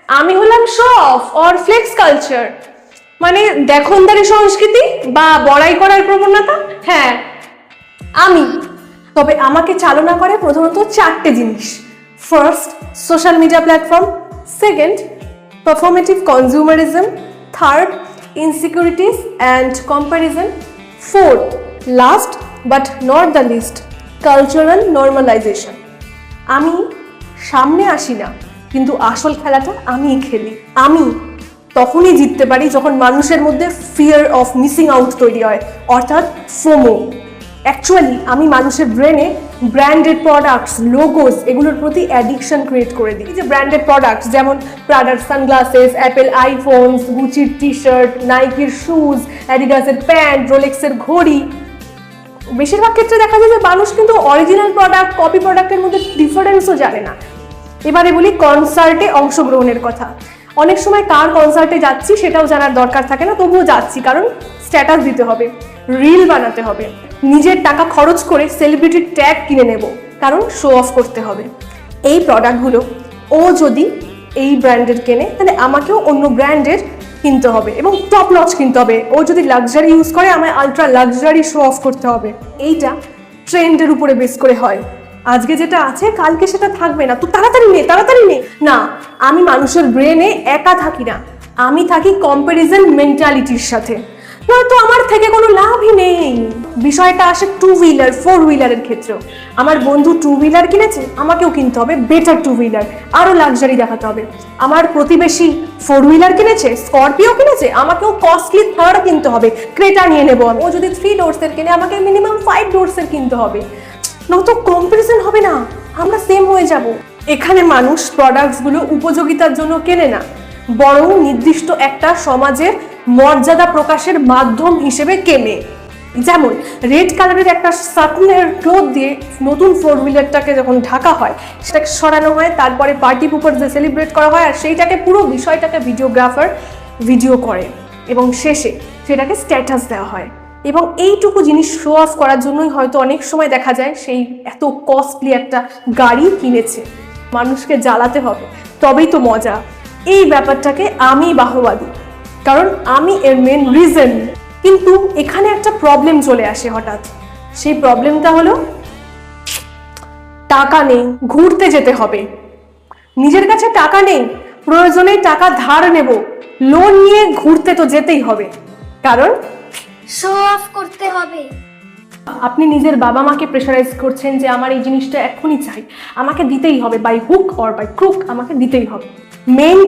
আমি হলাম show off or flex culture, মানে দেখনদারি সংস্কৃতি বা বড়াই করার প্রবণতা। হ্যাঁ আমি, তবে আমাকে চালনা করে প্রধানত চারটে জিনিস। First, social media platform. Second, performative consumerism. Third, insecurities and comparison. Fourth, last but not the least, cultural normalisation. আমি সামনে আসি না, কিন্তু আসল খেলাটা আমিই খেলি। আমি তখনই জিততে পারি যখন মানুষের মধ্যে ফিয়ার অফ মিসিং আউট তৈরি হয়, অর্থাৎ ফোমো। অ্যাকচুয়ালি আমি মানুষের ব্রেনে ব্র্যান্ডেড প্রোডাক্টস, লোগোস এগুলোর প্রতি অ্যাডিকশন ক্রিয়েট করে দিই। যে ব্র্যান্ডেড প্রোডাক্টস যেমন প্রাডার সানগ্লাসেস, অ্যাপেল আইফোনস, গুচির টি শার্ট, নাইকির শুজ, অ্যাডিডাসের প্যান্ট, রোলেক্সের ঘড়ি। বেশিরভাগ ক্ষেত্রে দেখা যায় যে মানুষ কিন্তু অরিজিনাল প্রোডাক্ট, কপি প্রোডাক্টের মধ্যে ডিফারেন্সও জানে না। এবারে বলি কনসার্টে অংশগ্রহণের কথা। অনেক সময় কার কনসার্টে যাচ্ছি সেটাও জানার দরকার থাকে না, তবুও যাচ্ছি কারণ স্ট্যাটাস দিতে হবে, রিল বানাতে হবে, নিজের টাকা খরচ করে সেলিব্রিটির ট্যাগ কিনে নেব কারণ শো অফ করতে হবে। এই প্রোডাক্টগুলো ও যদি এই ব্র্যান্ডের কেনে তাহলে আমাকেও অন্য ব্র্যান্ডের কিনতে হবে এবং টপ নচ কিনতে হবে। ও যদি লাক্সারি ইউজ করে আমায় আলট্রা লাক্সারি শো অফ করতে হবে। এইটা ট্রেন্ডের উপরে বেস করে হয়। আজকে যেটা আছে কালকে সেটা থাকবে না, তো তাড়াতাড়ি নে তাড়াতাড়ি নে। না, আমি মানুষের ব্রেনে একা থাকি না, আমি থাকি কম্প্যারিজন মেন্টালিটির সাথে, নয়তো আমার থেকে কোনো লাভই নেই। বিষয়টা আসে টু হুইলার, ফোর হুইলারের ক্ষেত্রেও। আমার বন্ধু টু হুইলার কিনেছে, আমাকেও কিনতে হবে বেটার টু হুইলার, আরো লাক্সারি দেখাতে হবে। আমার প্রতিবেশী ফোর হুইলার কিনেছে, স্করপিও কিনেছে, আমাকেও কস্টলি থার্ড কিনতে হবে, ক্রেটা নিয়ে নেবো আমি। ও যদি 3 ডোরসের কিনে আমাকে মিনিমাম 5 ডোরসের কিনতে হবে, নয়তো কম্পারিজন হবে না, আমরা সেম হয়ে যাব। এখানে মানুষ প্রোডাক্টসগুলো উপযোগিতার জন্য কেনে না, বরং নির্দিষ্ট একটা সমাজের মর্যাদা প্রকাশের মাধ্যম হিসেবে কেনে। যেমন রেড কালারের একটা সাটনের ক্লথ দিয়ে নতুন ফোর হুইলারটাকে যখন ঢাকা হয়, সেটাকে সরানো হয়, তারপরে পার্টি পুপার যে সেলিব্রেট করা হয়, আর সেইটাকে পুরো বিষয়টাকে ভিডিওগ্রাফার ভিডিও করে এবং শেষে সেটাকে স্ট্যাটাস দেওয়া হয়। এবং এইটুকু জিনিস শো অফ করার জন্যই হয়তো অনেক সময় দেখা যায় সেই এত কস্টলি একটা গাড়ি কিনেছে। মানুষকে জ্বালাতে হবে তবেই তো মজা। এই ব্যাপারটাকে আমি বাহবা দিই, কারণ আমি এর মেন রিজন। কিন্তু এখানে একটা প্রবলেম চলে আসে হঠাৎ। সেই প্রবলেমটা হলো টাকা নেই, ঘুরতে যেতে হবে। নিজের কাছে টাকা নেই, প্রয়োজনে টাকা ধার নেব, লোন নিয়ে ঘুরতে তো যেতেই হবে, কারণ শো অফ করতে হবে। আপনি নিজের বাবা মাকে প্রেশারাইজ করছেন যে আমার এই জিনিসটা এখনই চাই, আমাকে দিতেই হবে, by hook or by crook আমাকে দিতেই হবে। মেন